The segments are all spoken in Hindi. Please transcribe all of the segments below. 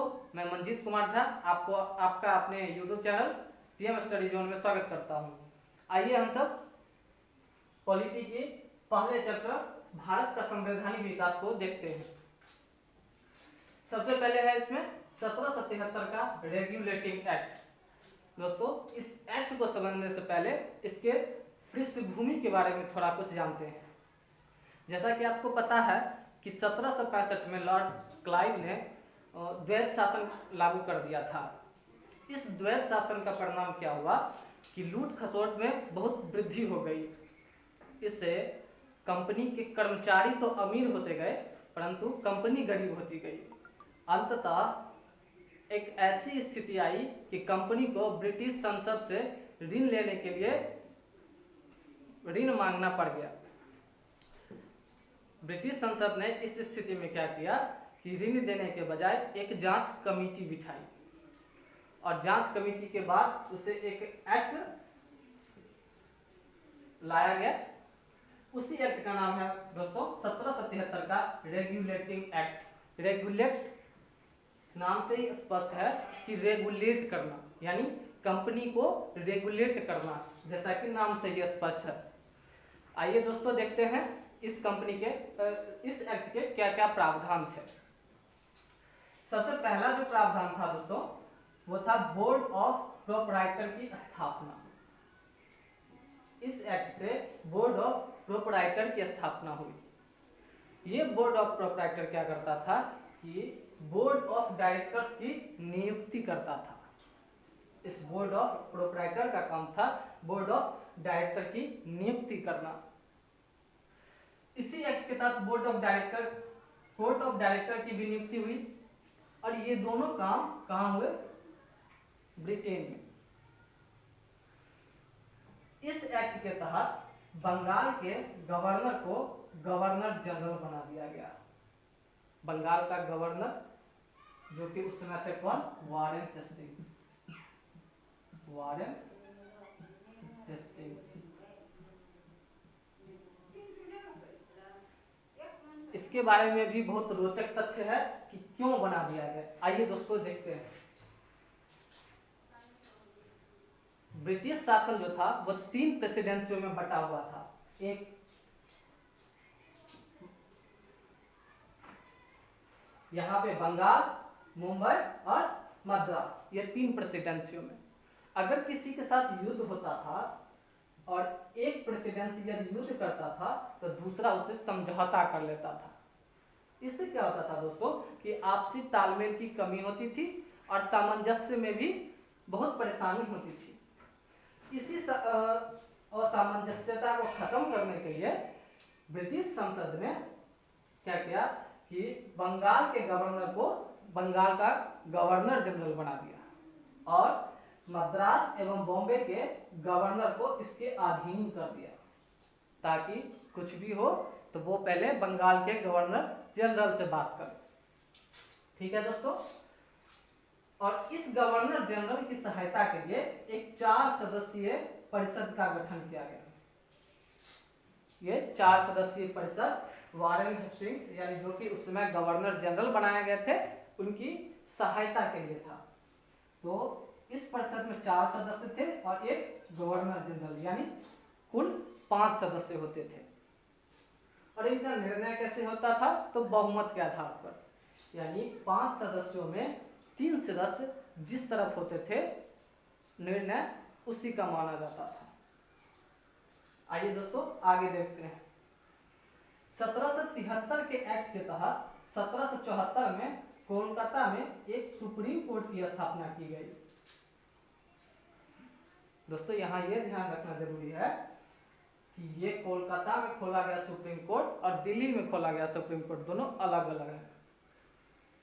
दोस्तों, मैं मंजीत कुमार झा आपको आपका अपने YouTube channel PM study zone में स्वागत करता हूं। आइए हम सब पॉलिटी के पहले चैप्टर भारत का संवैधानिक विकास को देखते हैं। सबसे पहले है इसमें 1773 का रेगुलेटिंग एक्ट। दोस्तों, इस एक्ट को समझने से पहले इसके पृष्ठभूमि के बारे में थोड़ा कुछ जानते हैं। जैसा कि आपको पता है कि 1765 में लॉर्ड क्लाइव ने द्वैत शासन लागू कर दिया था। इस द्वैत शासन का परिणाम क्या हुआ कि लूट खसोट में बहुत वृद्धि हो गई। इससे कंपनी के कर्मचारी तो अमीर होते गए, परंतु कंपनी गरीब होती गई। अंततः एक ऐसी स्थिति आई कि कंपनी को ब्रिटिश संसद से ऋण लेने के लिए ऋण मांगना पड़ गया। ब्रिटिश संसद ने इस स्थिति में क्या किया कि ऋण देने के बजाय एक जांच कमेटी बिठाई और जांच कमेटी के बाद उसे एक एक्ट लाया गया। उसी एक्ट का नाम है दोस्तों 1773 का रेगुलेटिंग एक्ट। रेगुलेट नाम से ही स्पष्ट है कि रेगुलेट करना, यानी कंपनी को रेगुलेट करना, जैसा कि नाम से ही स्पष्ट है। आइए दोस्तों देखते हैं इस कंपनी के इस एक्ट के क्या क्या प्रावधान थे। सबसे पहला जो प्रावधान था दोस्तों, वो था बोर्ड ऑफ प्रोपराइटर की स्थापना। इस एक्ट से बोर्ड ऑफ प्रोपराइटर की स्थापना हुई। ये बोर्ड ऑफ प्रोपराइटर क्या करता था कि बोर्ड ऑफ डायरेक्टर्स की नियुक्ति करता था। इस बोर्ड ऑफ प्रोपराइटर का काम था बोर्ड ऑफ डायरेक्टर की नियुक्ति करना। इसी एक्ट के तहत कोर्ट ऑफ डायरेक्टर की भी नियुक्ति हुई और ये दोनों काम कहां हुए? ब्रिटेन में। इस एक्ट के तहत बंगाल के गवर्नर को गवर्नर जनरल बना दिया गया। बंगाल का गवर्नर जो कि उस समय थे कौन? Warren Hastings. Warren Hastings. इसके बारे में भी बहुत रोचक तथ्य है कि क्यों बना दिया गया। आइए दोस्तों देखते हैं। ब्रिटिश शासन जो था वो 3 प्रेसिडेंसियों में बटा हुआ था। एक यहाँ पे बंगाल, मुंबई और मद्रास, ये 3 प्रेसिडेंसियों में। अगर किसी के साथ युद्ध होता था और एक प्रेसिडेंसी यदि युद्ध करता था तो दूसरा उसे समझौता कर लेता था। इससे क्या होता था दोस्तों कि आपसी तालमेल की कमी होती थी और सामंजस्य में भी बहुत परेशानी होती थी। इसी असामंजस्यता को खत्म करने के लिए ब्रिटिश संसद ने क्या किया कि बंगाल के गवर्नर को बंगाल का गवर्नर जनरल बना दिया और मद्रास एवं बॉम्बे के गवर्नर को इसके अधीन कर दिया, ताकि कुछ भी हो तो वो पहले बंगाल के गवर्नर जनरल से बात करें। ठीक है दोस्तों। और इस गवर्नर जनरल की सहायता के लिए एक 4 सदस्यीय परिषद का गठन किया गया। ये 4 सदस्यीय परिषद वारेन हेस्टिंग्स, यानी जो कि उस समय गवर्नर जनरल बनाए गए थे, उनकी सहायता के लिए था। तो इस परिषद में 4 सदस्य थे और एक गवर्नर जनरल, यानी कुल 5 सदस्य होते थे। और इनका निर्णय कैसे होता था? तो बहुमत के आधार पर, यानी 5 सदस्यों में 3 सदस्य जिस तरफ होते थे निर्णय उसी का माना जाता था। आइए दोस्तों आगे देखते हैं। 1773 के एक्ट के तहत 1774 में कोलकाता में एक सुप्रीम कोर्ट की स्थापना की गई। दोस्तों यहाँ ये ध्यान रखना जरूरी है कि ये कोलकाता में खोला गया सुप्रीम कोर्ट और दिल्ली में खोला गया सुप्रीम कोर्ट दोनों अलग अलग हैं।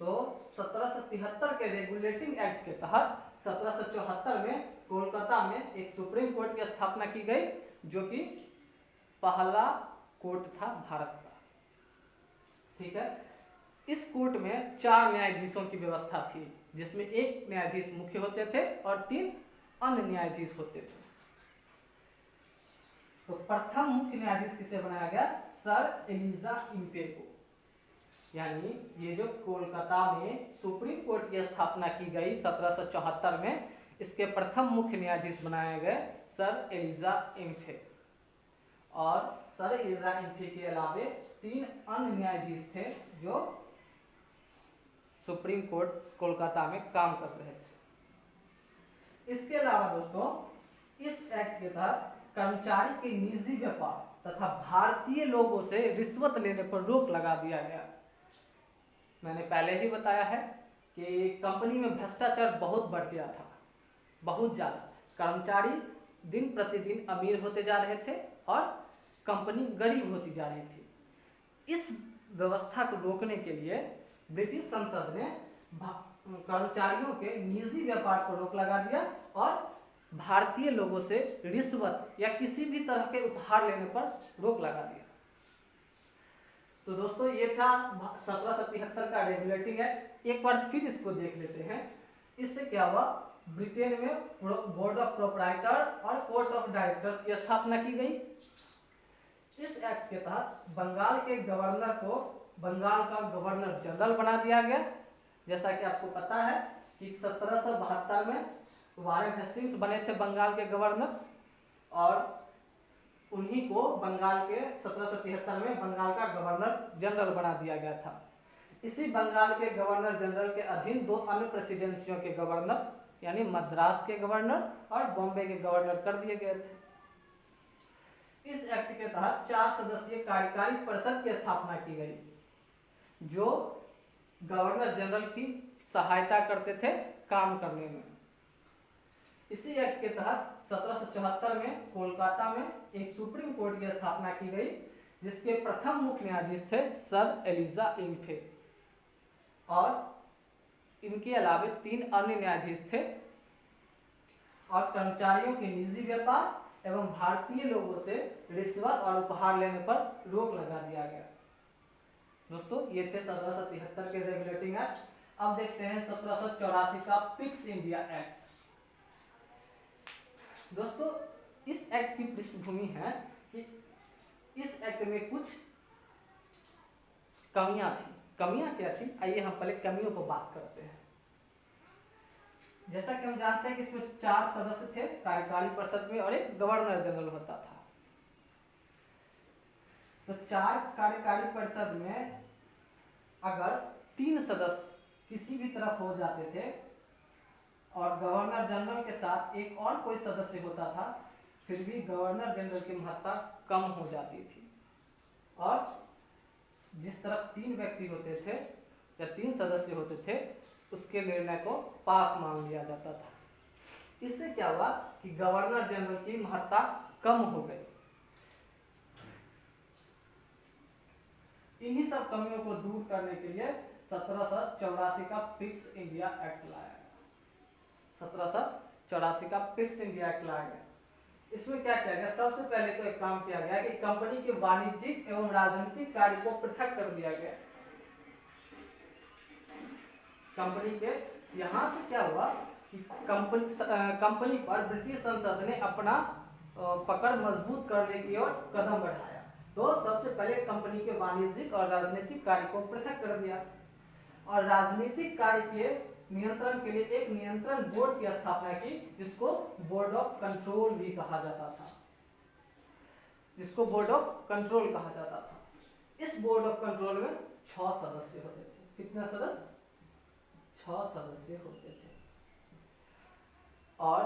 तो 1773 के रेगुलेटिंग एक्ट के तहत 1774 में कोलकाता में एक सुप्रीम कोर्ट की स्थापना की गई, जो कि पहला कोर्ट था भारत का। ठीक है। इस कोर्ट में 4 न्यायाधीशों की व्यवस्था थी, जिसमें एक न्यायाधीश मुख्य होते थे और 3 अन्य न्यायाधीश होते थे। तो प्रथम मुख्य न्यायाधीश किसे बनाया गया? सर एलिजा इम्पे को। यानी ये जो कोलकाता में सुप्रीम कोर्ट की स्थापना की गई 1774 में, इसके प्रथम मुख्य न्यायाधीश बनाए गए सर एलिजा इम्फे। और सर एलिजा इम्फे के अलावे 3 अन्य न्यायाधीश थे जो सुप्रीम कोर्ट कोलकाता में काम कर रहे थे। इसके अलावा दोस्तों, इस एक्ट के तहत कर्मचारी के निजी व्यापार तथा भारतीय लोगों से रिश्वत लेने पर रोक लगा दिया गया। मैंने पहले ही बताया है कि कंपनी में भ्रष्टाचार बहुत बढ़ गया था, बहुत ज़्यादा। कर्मचारी दिन प्रतिदिन अमीर होते जा रहे थे और कंपनी गरीब होती जा रही थी। इस व्यवस्था को रोकने के लिए ब्रिटिश संसद ने कर्मचारियों के निजी व्यापार पर रोक लगा दिया और भारतीय लोगों से रिश्वत या किसी भी तरह के उपहार लेने पर रोक लगा दिया। तो दोस्तों, ये था 1773 का रेगुलेटिंग एक्ट। एक बार फिर इसको देख लेते हैं। इससे क्या हुआ, ब्रिटेन में बोर्ड ऑफ प्रोप्राइटर और कोर्ट ऑफ डायरेक्टर्स की स्थापना की गई। इस एक्ट के तहत बंगाल के गवर्नर को बंगाल का गवर्नर जनरल बना दिया गया। जैसा कि आपको पता है कि 1772 में वारेन हेस्टिंग्स बने थे बंगाल के गवर्नर, और उन्हीं को बंगाल के 1773 में बंगाल का गवर्नर जनरल बना दिया गया था। इसी बंगाल के गवर्नर जनरल के अधीन 2 अन्य प्रेसिडेंसियों के गवर्नर यानी मद्रास के गवर्नर और बॉम्बे के गवर्नर कर दिए गए थे। इस एक्ट के तहत 4 सदस्यीय कार्यकारी परिषद की स्थापना की गई जो गवर्नर जनरल की सहायता करते थे काम करने में। इसी एक्ट के तहत 1774 में कोलकाता में एक सुप्रीम कोर्ट की स्थापना की गई जिसके प्रथम मुख्य न्यायाधीश थे सर एलिजा इम्फे, और इनके अलावे 3 अन्य न्यायाधीश थे। और कर्मचारियों के निजी व्यापार एवं भारतीय लोगों से रिश्वत और उपहार लेने पर रोक लगा दिया गया। दोस्तों, ये थे 1773 के रेगुलेटिंग एक्ट। अब देखते हैं 1784 का फिक्स इंडिया एक्ट। दोस्तों, इस एक्ट की पृष्ठभूमि है कि इस एक्ट में कुछ कमियां थी। कमियां क्या थी, आइए हम पहले कमियों पर बात करते हैं। जैसा कि हम जानते हैं कि इसमें 4 सदस्य थे कार्यकारी परिषद में और एक गवर्नर जनरल होता था। तो 4 कार्यकारी परिषद में अगर 3 सदस्य किसी भी तरफ हो जाते थे और गवर्नर जनरल के साथ एक और कोई सदस्य होता था, फिर भी गवर्नर जनरल की महत्ता कम हो जाती थी। और जिस तरफ 3 व्यक्ति होते थे या 3 सदस्य होते थे, उसके निर्णय को पास मान लिया जाता था। इससे क्या हुआ कि गवर्नर जनरल की महत्ता कम हो गई। इन्हीं सब कमियों को दूर करने के लिए 1784 का फिक्स इंडिया एक्ट लाया गया। 1784 का फिक्स इंडिया एक्ट लाया गया। इसमें क्या किया गया, सबसे पहले तो एक काम किया गया कि कंपनी के वाणिज्यिक एवं राजनीतिक कार्य को पृथक कर दिया गया। कंपनी के यहाँ से क्या हुआ कि कंपनी पर ब्रिटिश संसद ने अपना पकड़ मजबूत करने की ओर कदम बढ़ाया। तो सबसे पहले कंपनी के वाणिज्यिक और राजनीतिक कार्य को पृथक कर दिया और राजनीतिक कार्य के नियंत्रण के लिए एक नियंत्रण बोर्ड की स्थापना की जिसको बोर्ड ऑफ कंट्रोल भी कहा जाता था। इस बोर्ड ऑफ कंट्रोल में 6 सदस्य होते थे। कितने सदस्य? 6 सदस्य होते थे। और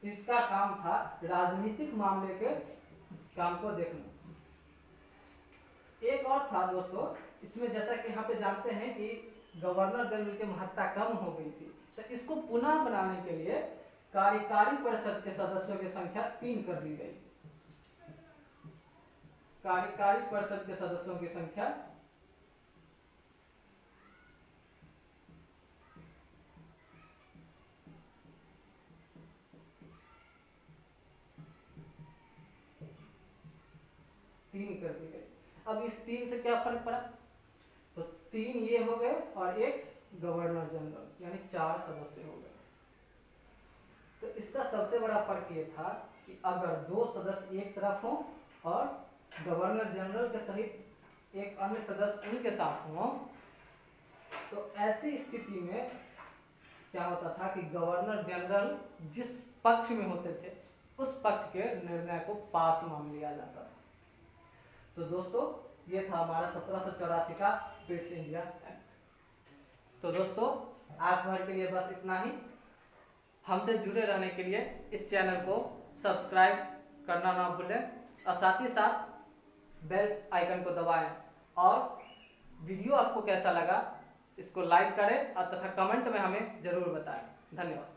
इसका काम था राजनीतिक मामले के काम को देखना। एक और था दोस्तों, इसमें जैसा कि यहाँ पे जानते हैं कि गवर्नर जनरल की महत्ता कम हो गई थी, तो इसको पुनः बनाने के लिए कार्यकारी परिषद के सदस्यों की संख्या 3 कर दी गई। कार्यकारी परिषद के सदस्यों की संख्या 3 कर दी गई। अब इस 3 से क्या फर्क पड़ा, तो 3 ये हो गए और एक गवर्नर जनरल, यानी 4 सदस्य हो गए। तो इसका सबसे बड़ा फर्क ये था कि अगर 2 सदस्य एक तरफ हो और गवर्नर जनरल के सहित एक अन्य सदस्य उनके साथ हो, तो ऐसी स्थिति में क्या होता था कि गवर्नर जनरल जिस पक्ष में होते थे उस पक्ष के निर्णय को पास मान लिया जाता था। तो दोस्तों ये था हमारा 1784 का ब्रिटिश इंडिया एक्ट। तो दोस्तों आज भर के लिए बस इतना ही। हमसे जुड़े रहने के लिए इस चैनल को सब्सक्राइब करना ना भूलें और साथ ही साथ बेल आइकन को दबाएं। और वीडियो आपको कैसा लगा इसको लाइक करें और तथा कमेंट में हमें जरूर बताएं। धन्यवाद।